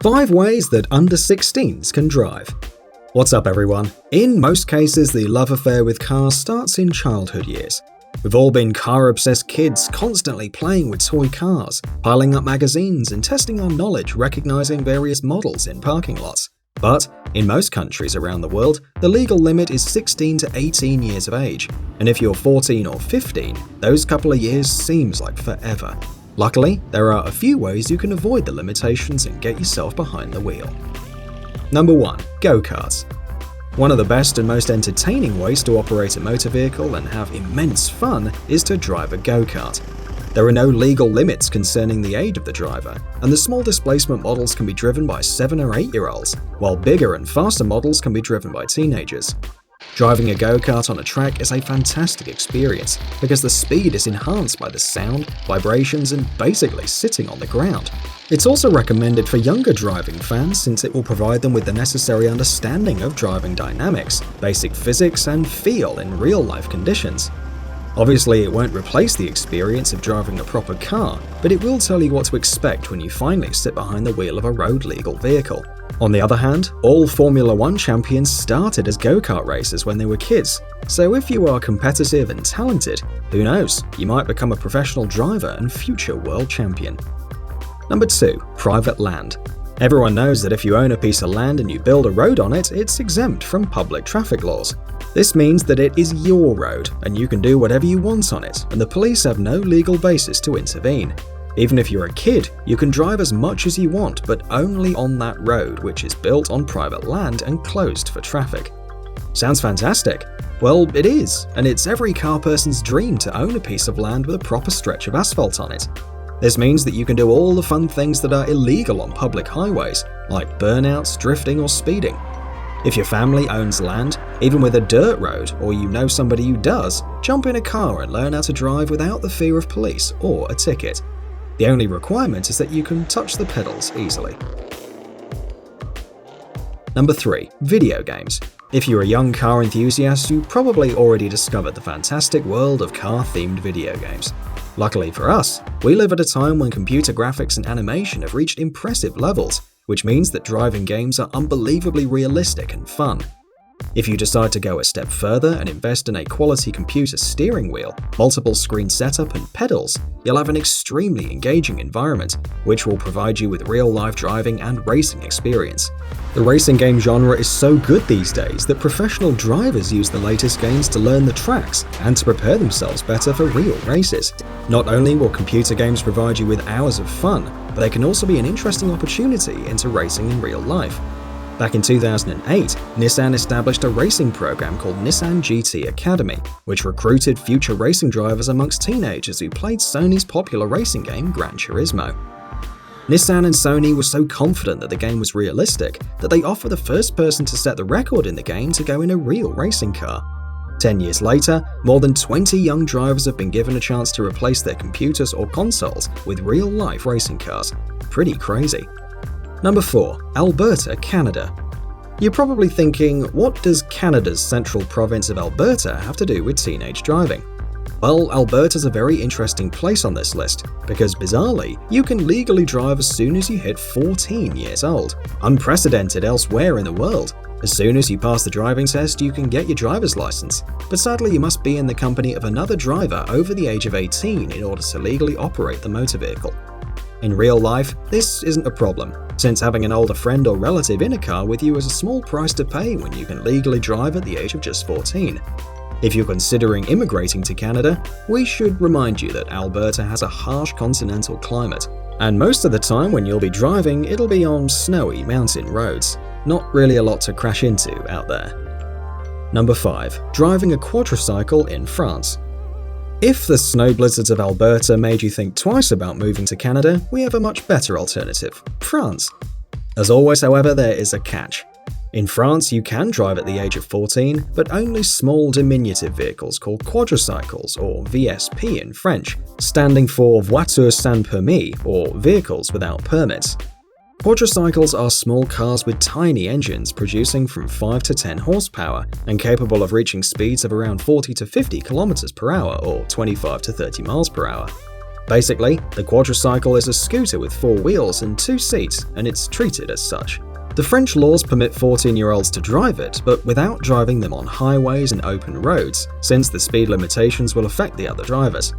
5 ways that under-16s can drive. What's up, everyone? In most cases, the love affair with cars starts in childhood years. We've all been car-obsessed kids, constantly playing with toy cars, piling up magazines, and testing our knowledge recognizing various models in parking lots. But in most countries around the world, the legal limit is 16 to 18 years of age, and if you're 14 or 15, those couple of years seems like forever. Luckily, there are a few ways you can avoid the limitations and get yourself behind the wheel. Number 1. Go-karts. One of the best and most entertaining ways to operate a motor vehicle and have immense fun is to drive a go-kart. There are no legal limits concerning the age of the driver, and the small displacement models can be driven by 7 or 8-year-olds, while bigger and faster models can be driven by teenagers. Driving a go-kart on a track is a fantastic experience because the speed is enhanced by the sound, vibrations, and basically sitting on the ground. It's also recommended for younger driving fans since it will provide them with the necessary understanding of driving dynamics, basic physics, and feel in real-life conditions. Obviously, it won't replace the experience of driving a proper car, but it will tell you what to expect when you finally sit behind the wheel of a road-legal vehicle. On the other hand, all Formula 1 champions started as go-kart racers when they were kids, so if you are competitive and talented, who knows, you might become a professional driver and future world champion. Number 2. Private land. Everyone knows that if you own a piece of land and you build a road on it, it's exempt from public traffic laws. This means that it is your road, and you can do whatever you want on it, and the police have no legal basis to intervene. Even if you're a kid, you can drive as much as you want, but only on that road, which is built on private land and closed for traffic. Sounds fantastic? Well, it is, and it's every car person's dream to own a piece of land with a proper stretch of asphalt on it. This means that you can do all the fun things that are illegal on public highways, like burnouts, drifting, or speeding. If your family owns land, even with a dirt road, or you know somebody who does, jump in a car and learn how to drive without the fear of police or a ticket. The only requirement is that you can touch the pedals easily. Number 3. Video games. If you're a young car enthusiast, you probably already discovered the fantastic world of car-themed video games. Luckily for us, we live at a time when computer graphics and animation have reached impressive levels, which means that driving games are unbelievably realistic and fun. If you decide to go a step further and invest in a quality computer steering wheel, multiple screen setup, and pedals, you'll have an extremely engaging environment, which will provide you with real-life driving and racing experience. The racing game genre is so good these days that professional drivers use the latest games to learn the tracks and to prepare themselves better for real races. Not only will computer games provide you with hours of fun, but they can also be an interesting opportunity into racing in real life. Back in 2008, Nissan established a racing program called Nissan GT Academy, which recruited future racing drivers amongst teenagers who played Sony's popular racing game Gran Turismo. Nissan and Sony were so confident that the game was realistic that they offered the first person to set the record in the game to go in a real racing car. 10 years later, more than 20 young drivers have been given a chance to replace their computers or consoles with real-life racing cars. Pretty crazy. Number 4. Alberta, Canada. You're probably thinking, what does Canada's central province of Alberta have to do with teenage driving? Well, Alberta's a very interesting place on this list, because bizarrely, you can legally drive as soon as you hit 14 years old. Unprecedented elsewhere in the world. As soon as you pass the driving test, you can get your driver's license, but sadly you must be in the company of another driver over the age of 18 in order to legally operate the motor vehicle. In real life, this isn't a problem, since having an older friend or relative in a car with you is a small price to pay when you can legally drive at the age of just 14. If you're considering immigrating to Canada, we should remind you that Alberta has a harsh continental climate, and most of the time when you'll be driving, it'll be on snowy mountain roads. Not really a lot to crash into out there. Number 5. Driving a quadricycle in France. If the snow blizzards of Alberta made you think twice about moving to Canada, we have a much better alternative: France. As always, however, there is a catch. In France, you can drive at the age of 14, but only small diminutive vehicles called quadricycles, or VSP in French, standing for Voitures sans permis, or vehicles without permits. Quadricycles are small cars with tiny engines producing from 5 to 10 horsepower and capable of reaching speeds of around 40 to 50 km per hour or 25 to 30 miles per hour. Basically, the quadricycle is a scooter with 4 wheels and 2 seats, and it's treated as such. The French laws permit 14-year-olds to drive it, but without driving them on highways and open roads, since the speed limitations will affect the other drivers.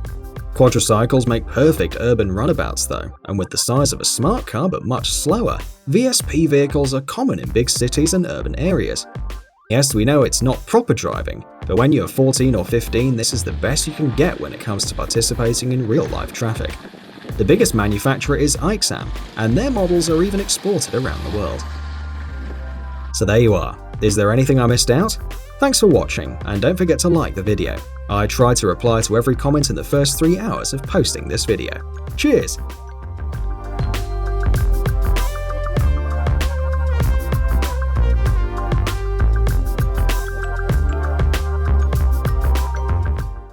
Quadricycles make perfect urban runabouts though, and with the size of a smart car but much slower, VSP vehicles are common in big cities and urban areas. Yes, we know it's not proper driving, but when you're 14 or 15, this is the best you can get when it comes to participating in real-life traffic. The biggest manufacturer is Ixam, and their models are even exported around the world. So there you are. Is there anything I missed out? Thanks for watching, and don't forget to like the video. I try to reply to every comment in the first 3 hours of posting this video. Cheers!